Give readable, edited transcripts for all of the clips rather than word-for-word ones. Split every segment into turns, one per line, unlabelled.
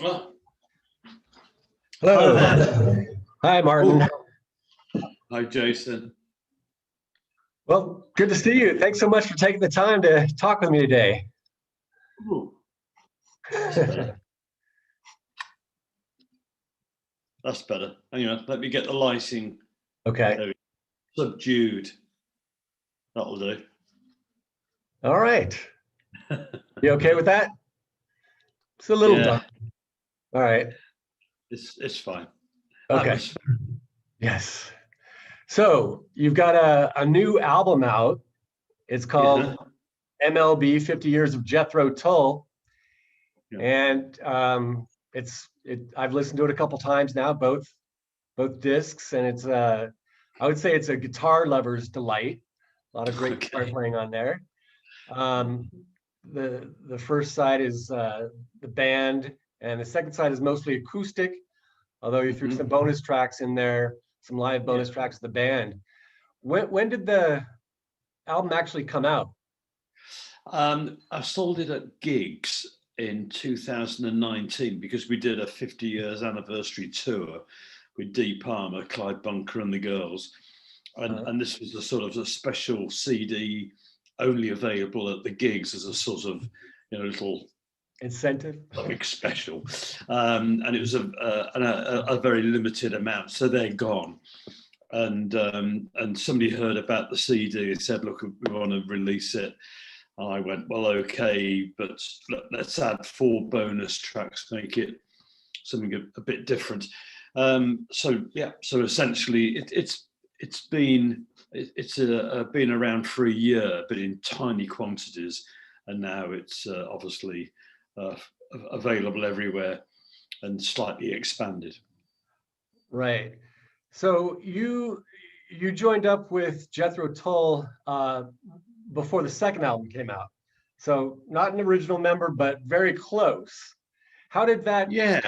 Oh, hi
Hello.
there.
Hi, Martin.
Hi, Jason.
Well, good to see you. Thanks so much for taking the time to talk with me today.
Ooh, that's better. That's better. Hang on, let me get the lighting
Okay.
subdued. That'll do.
All right. You okay with that? It's a little
Yeah,
dark. All right.
it's fine.
Okay. Yes. So you've got a new album out. It's
Yeah,
called MLB 50 Years of Jethro Tull.
yeah.
And I've listened to it a couple times now, both discs, and I would say it's a guitar lover's delight. A lot of great guitar
Okay.
playing on there. Um, the first side is the band, and the second side is mostly acoustic, although you threw some bonus tracks in there, some live bonus tracks of the band. When did the album actually come out?
I sold it at gigs in 2019 because we did a 50 years anniversary tour with Dee Palmer, Clyde Bunker, and the girls, and this was a sort of a special CD only available at the gigs as a sort of little
Incentive?
big special, and it was a very limited amount, so they're gone. And somebody heard about the CD and said, "Look, we want to release it." And I went, "Well, okay, but let's add 4 bonus tracks, make it something a bit different." So essentially, it's been around for a year, but in tiny quantities, and now it's obviously uh, available everywhere and slightly expanded.
Right. So you joined up with Jethro Tull before the second album came out. So not an original member, but very close. How did that
Yeah.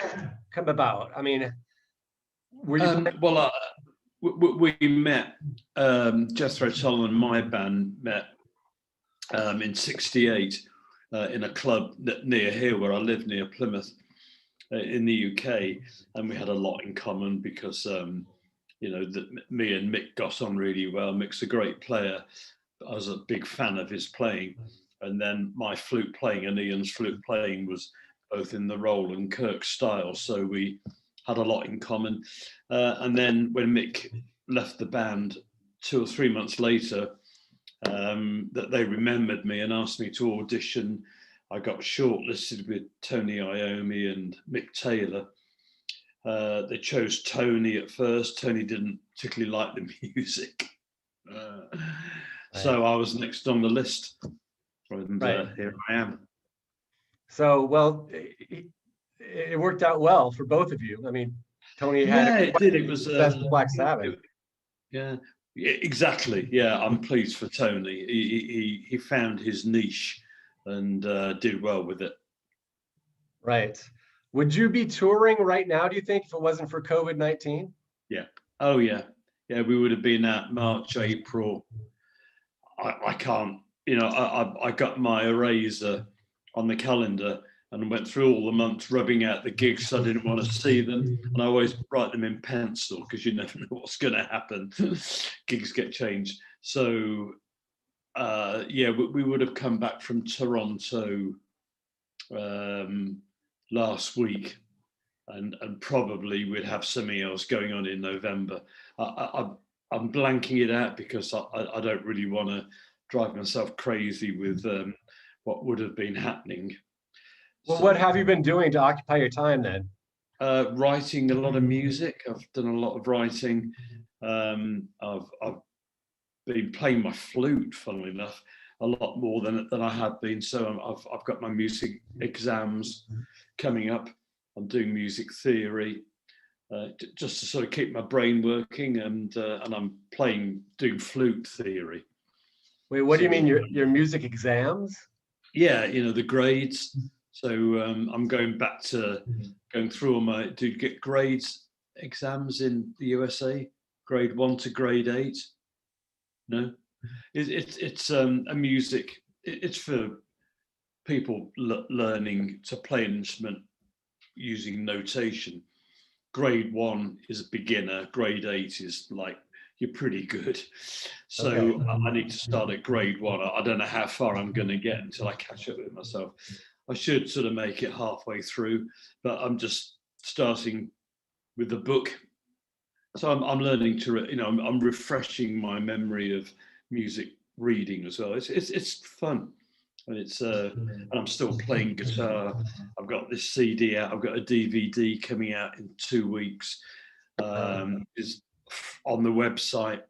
come about? I mean, were you playing?
Well, we met, Jethro Tull and my band met in '68 in a club near here where I live, near Plymouth, in the UK, and we had a lot in common because me and Mick got on really well. Mick's a great player. I was a big fan of his playing, and then my flute playing and Ian's flute playing was both in the Roll and Kirk style, so we had a lot in common. And then when Mick left the band 2 or 3 months later, that they remembered me and asked me to audition. I got shortlisted with Tony Iommi and Mick Taylor. They chose Tony at first. Tony didn't particularly like the music. So I was next on the list, and here I am.
So, well, it worked out well for both of you. I mean, Tony had
it did. It was
success with Black Sabbath.
Yeah, exactly. Yeah, I'm pleased for Tony. He found his niche and did well with it.
Right. Would you be touring right now, do you think, if it wasn't for COVID-19?
Yeah. Oh, yeah. Yeah, we would have been at March, April. I can't, I got my eraser on the calendar and went through all the months rubbing out the gigs. So I didn't want to see them. And I always write them in pencil because you never know what's going to happen. Gigs get changed. So, we would have come back from Toronto last week. And probably we'd have something else going on in November. I'm blanking it out because I don't really want to drive myself crazy with what would have been happening.
Well, what have you been doing to occupy your time then?
Writing a lot of music. I've done a lot of writing. I've been playing my flute, funnily enough, a lot more than I have been. So I've got my music exams coming up. I'm doing music theory just to sort of keep my brain working, and I'm doing flute theory.
Wait, what do you mean your music exams?
Yeah, the grades. So I'm going back to going through all my to get grades exams in the USA, grade 1 to grade 8. No, it's a music. It's for people learning to play an instrument using notation. Grade 1 is a beginner, grade 8 is like, you're pretty good. So
Okay.
I need to start at grade 1. I don't know how far I'm going to get until I catch up with myself. I should sort of make it halfway through, but I'm just starting with the book. So I'm learning to, I'm refreshing my memory of music reading as well. It's fun. And and I'm still playing guitar. I've got this CD out. I've got a DVD coming out in 2 weeks. Is on the website.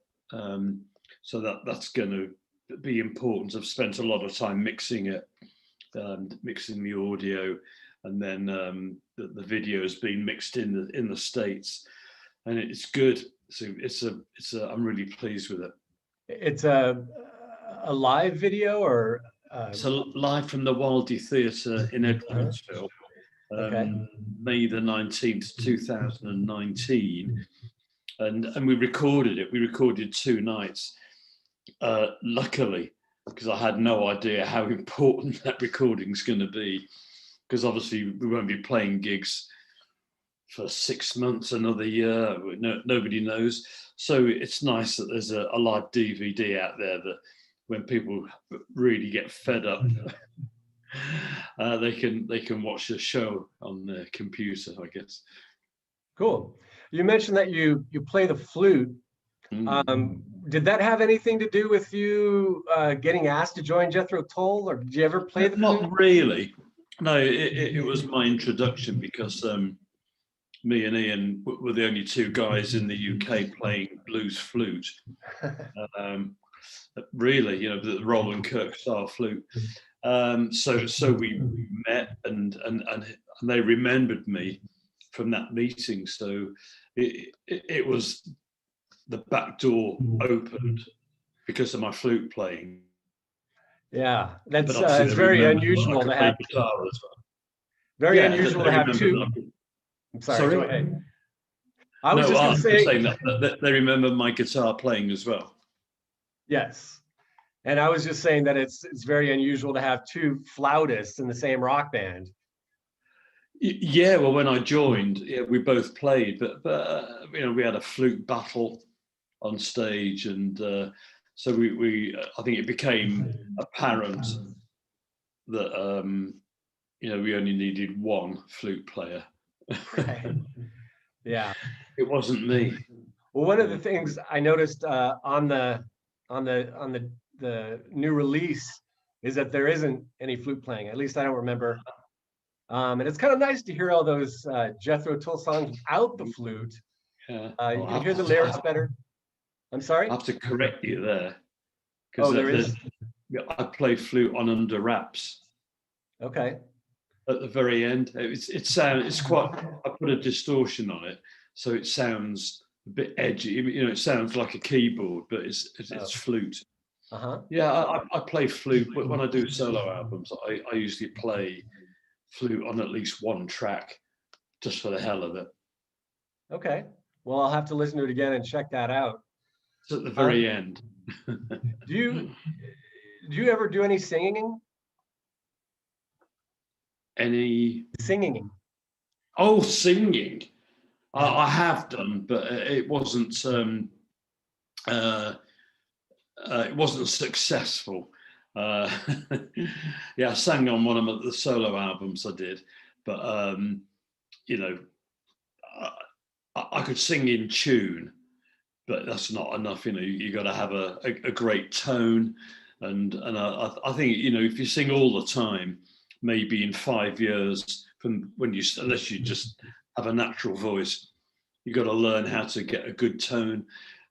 So that's going to be important. I've spent a lot of time mixing it, mixing the audio, and then the video has been mixed in the States, and it's good. So I'm really pleased with it.
It's a live video, or
It's live from the Wildey Theatre in Edwardsville,
okay.
May the 19th, 2019. And we recorded it. We recorded 2 nights. Luckily, because I had no idea how important that recording's going to be, because obviously we won't be playing gigs for 6 months, another year. Nobody knows. So it's nice that there's a live DVD out there that when people really get fed up, they can watch the show on their computer, I guess.
Cool. You mentioned that you play the flute. Did that have anything to do with you getting asked to join Jethro Tull, or did you ever play the flute?
Not really. No, it was my introduction, because me and Ian were the only 2 guys in the UK playing blues flute. Really, the Roland Kirk style flute. So we met, and they remembered me from that meeting. So it was the back door opened because of my flute playing.
Yeah, that's it's very unusual to have
guitar as well.
Very unusual to have 2. I'm sorry. Go ahead. I was just going to say
that they remember my guitar playing as well.
Yes, and I was just saying that it's very unusual to have 2 flautists in the same rock band.
Yeah, well, when I joined, we both played, but we had a flute battle on stage, and so we I think it became apparent that we only needed 1 flute player.
Right. Yeah,
it wasn't me.
Well, one of the things I noticed on the new release is that there isn't any flute playing. At least I don't remember. And it's kind of nice to hear all those Jethro Tull songs without the flute.
Yeah.
You can hear the lyrics better. I'm sorry?
I have to correct you there.
Oh, there is?
I play flute on Under Wraps.
Okay.
At the very end. It's quite, I put a distortion on it, so it sounds a bit edgy. It sounds like a keyboard, but it's flute. Yeah, I play flute, but when I do solo albums, I usually play flute on at least 1 track, just for the hell of it.
Okay. Well, I'll have to listen to it again and check that out.
It's at the very end.
Do you ever do any singing?
Any
singing?
Oh, singing. I have done, but it wasn't successful. Yeah, I sang on one of the solo albums I did, but I could sing in tune, but that's not enough. You got to have a great tone, and I think if you sing all the time, maybe in 5 years from when unless you just have a natural voice, you got to learn how to get a good tone,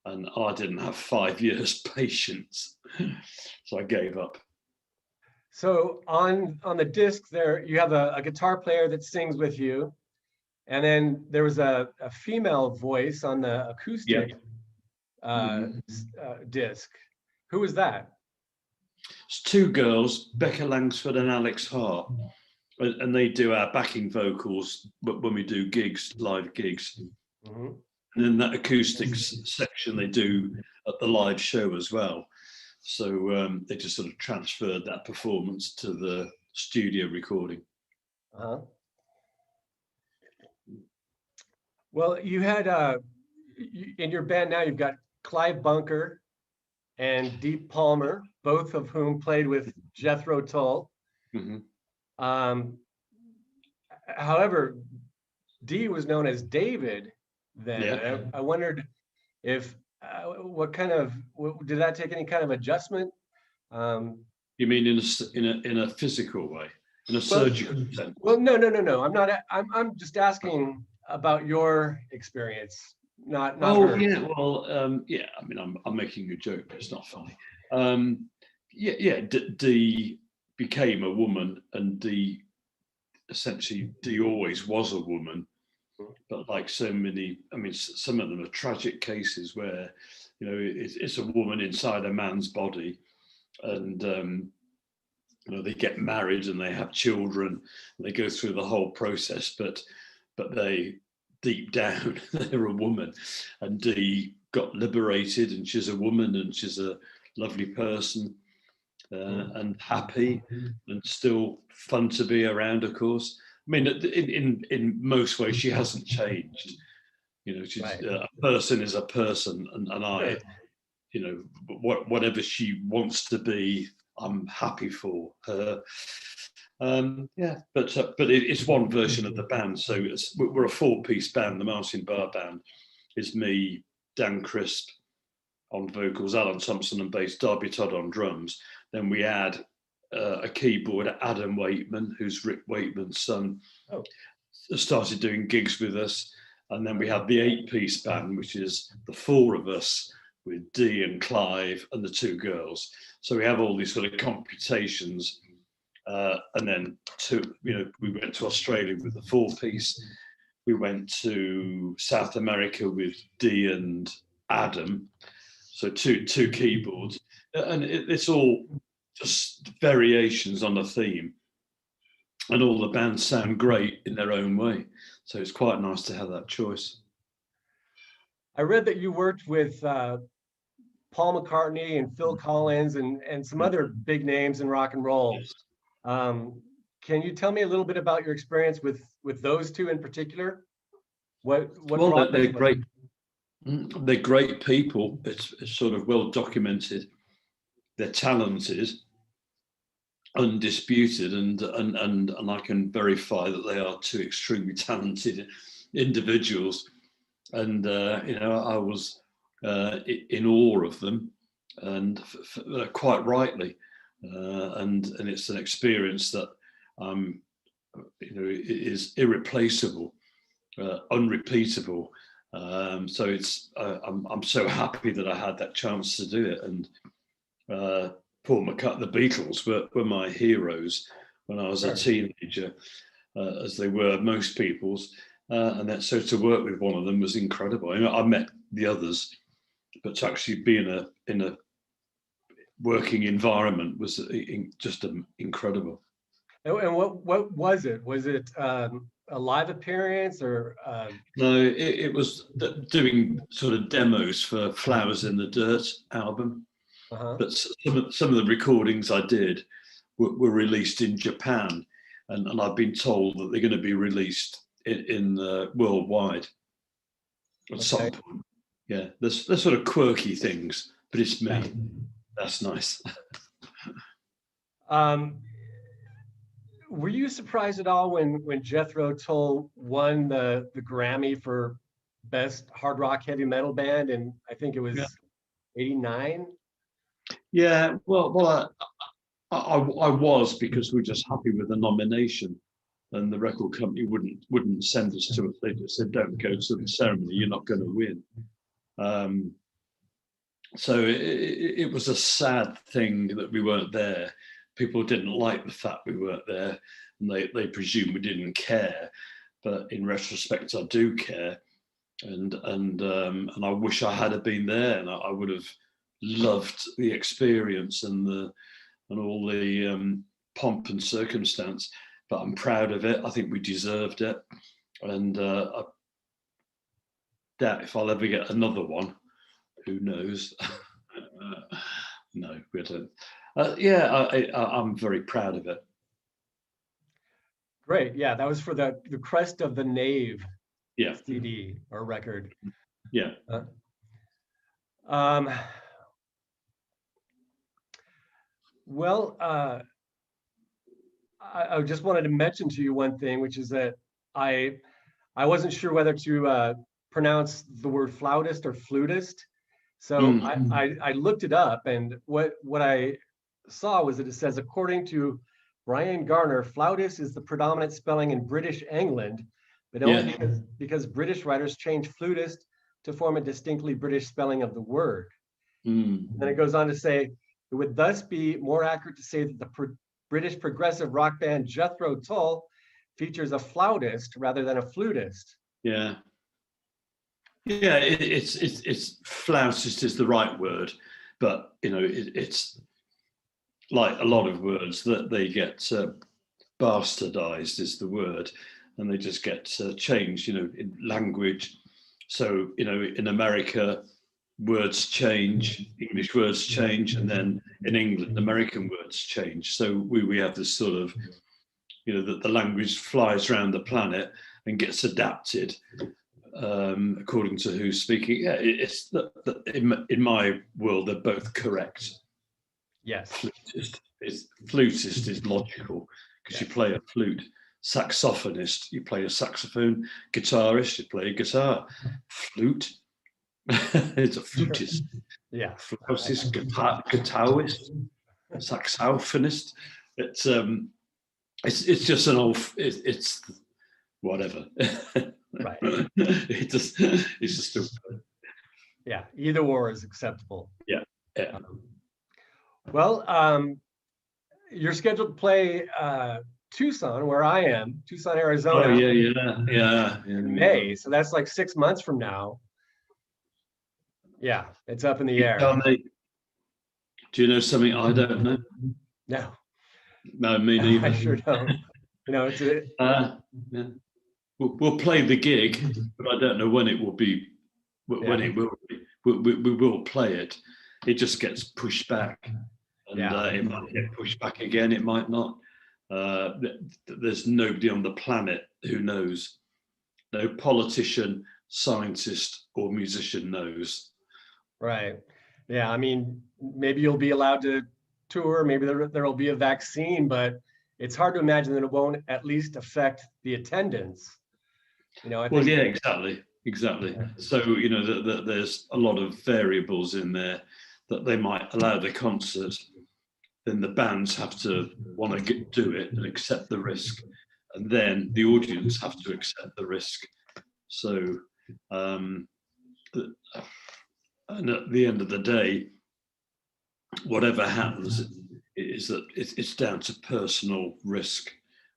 and I didn't have 5 years patience, so I gave up.
So on the disc there, you have a guitar player that sings with you, and then there was a female voice on the acoustic disc. Who was that?
It's 2 girls, Becca Langsford and Alex Hart, and they do our backing vocals when we do gigs, live gigs. And then that acoustics section they do at the live show as well. So they just sort of transferred that performance to the studio recording.
Well, you had in your band now, you've got Clive Bunker and Deep Palmer, both of whom played with Jethro Tull.
Hmm.
Um, however, Dee was known as David then.
Yeah.
I wondered if what kind of did that take any kind of adjustment? Um,
You mean in a physical way, in a
well,
surgical sense?
well, no. I'm not. I'm just asking about your experience, not
Oh
hers.
yeah, well, yeah. I mean, I'm making a joke, but it's not funny. Um, yeah. Dee became a woman, and Dee essentially Dee always was a woman. But like so many, I mean, some of them are tragic cases where, it's a woman inside a man's body, and they get married and they have children, and they go through the whole process, but they deep down they're a woman, and Dee got liberated, and she's a woman, and she's a lovely person, and happy, and still fun to be around, of course. I mean, in most ways, she hasn't changed. She's
Right.
a person is a person, and I,
Sure.
whatever she wants to be, I'm happy for her. Yeah, but it's one version of the band. So we're a four-piece band. The Martin Barre band is me, Dan Crisp on vocals, Alan Thompson on bass, Darby Todd on drums. Then we add a keyboard, Adam Waitman, who's Rick Waitman's son,
Oh.
started doing gigs with us. And then we have the 8-piece band, which is the four of us with Dee and Clive and the two girls. So we have all these sort of computations. And then we went to Australia with the 4-piece. We went to South America with Dee and Adam. So two keyboards. And it's all just variations on a theme. And all the bands sound great in their own way. So it's quite nice to have that choice.
I read that you worked with Paul McCartney and Phil Collins and some other big names in rock and roll.
Yes.
Can you tell me a little bit about your experience with those two in particular? What
Well, they're
was
great. They're great people. It's sort of well documented. They're talented, undisputed, and I can verify that they are two extremely talented individuals. And I was in awe of them, and quite rightly. And it's an experience that is irreplaceable, unrepeatable. So I'm so happy that I had that chance to do it. And Paul McCartney, the Beatles were my heroes when I was a teenager, as they were most people's. And so to work with one of them was incredible. I met the others, but to actually be in a working environment was just incredible.
And what was it? Was it a live appearance or?
No, it was doing sort of demos for Flowers in the Dirt album.
Uh-huh.
But some of the recordings I did were released in Japan, and I've been told that they're going to be released in worldwide at some point. Yeah, there's sort of quirky things, but it's me. Yeah. That's nice.
Were you surprised at all when Jethro Tull won the Grammy for Best Hard Rock Heavy Metal Band, and I think it was '89?
Yeah, well, I was, because we were just happy with the nomination, and the record company wouldn't send us to it. They just said, "Don't go to the ceremony. You're not going to win." So it was a sad thing that we weren't there. People didn't like the fact we weren't there, and they presumed we didn't care. But in retrospect, I do care, and I wish I had been there, and I would have loved the experience and all the pomp and circumstance. But I'm proud of it. I think we deserved it, and I doubt if I'll ever get another one. Who knows? No, we don't. Yeah, I'm very proud of it.
Great. Yeah, that was for the Crest of the Knave
Yeah.
CD or record.
Yeah.
Well, I just wanted to mention to you one thing, which is that I wasn't sure whether to pronounce the word flautist or flutist. So I looked it up, and what I saw was that it says, according to Brian Garner, flautist is the predominant spelling in British England, but only because British writers changed flutist to form a distinctly British spelling of the word. Then it goes on to say, it would thus be more accurate to say that the British progressive rock band Jethro Tull features a flautist rather than a flutist.
Yeah. Yeah, it's flautist is the right word, but you know it's like a lot of words that they get bastardized is the word, and they just get changed, you know, in language. So you know, in America, words change, English words change, and then in England, American words change. So we have this sort of, you know, that the language flies around the planet and gets adapted according to who's speaking. Yeah, it's in my world, they're both correct.
Yes.
Flutist is logical because you play a flute. Saxophonist, you play a saxophone. Guitarist, you play a guitar. Flute, it's a flutist.
Yeah.
Flautist, guitarist, saxophonist. It's just an old. It's whatever.
Right.
It's just a.
Yeah. Either or is acceptable.
Yeah. Yeah.
Well, you're scheduled to play Tucson, where I am, Tucson, Arizona.
Oh yeah.
In May, so that's like 6 months from now. Yeah, it's up in the air.
Do you know something I don't know?
No.
No, me neither.
I sure don't. You know, it's
yeah. We'll play the gig, but I don't know when it will be. When it will be, we will play it. It just gets pushed back, and it might get pushed back again. It might not. There's nobody on the planet who knows. No politician, scientist, or musician knows.
Right. Yeah. I mean, maybe you'll be allowed to tour. Maybe there will be a vaccine, but it's hard to imagine that it won't at least affect the attendance. You know.
Well, yeah, exactly. Yeah. So you know that there's a lot of variables in there that they might allow the concert. Then the bands have to want to do it and accept the risk, and then the audience have to accept the risk. So, and at the end of the day, whatever happens is that it's down to personal risk,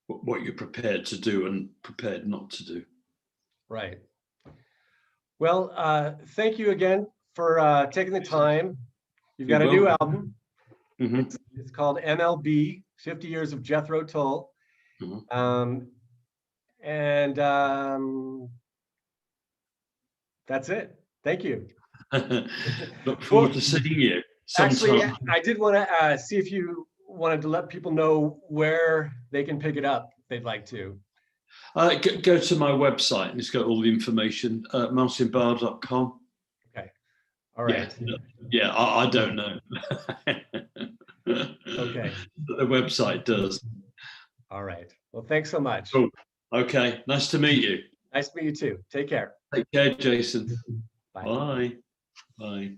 what you're prepared to do and prepared not to do.
Right. Well, thank you again for taking the time. You've got a new album. It's called MLB, 50 Years of Jethro Tull. That's it. Thank you.
Look forward to seeing you sometime.
Actually, I did want to see if you wanted to let people know where they can pick it up if they'd like to.
Go to my website and it's got all the information, martinbarre.com.
Okay. All right.
Yeah, I don't know.
Okay.
But the website does.
All right. Well, thanks so much.
Cool. Okay. Nice to meet you.
Nice to meet you too. Take care.
Take care, Jason.
Bye.
Bye. Bye.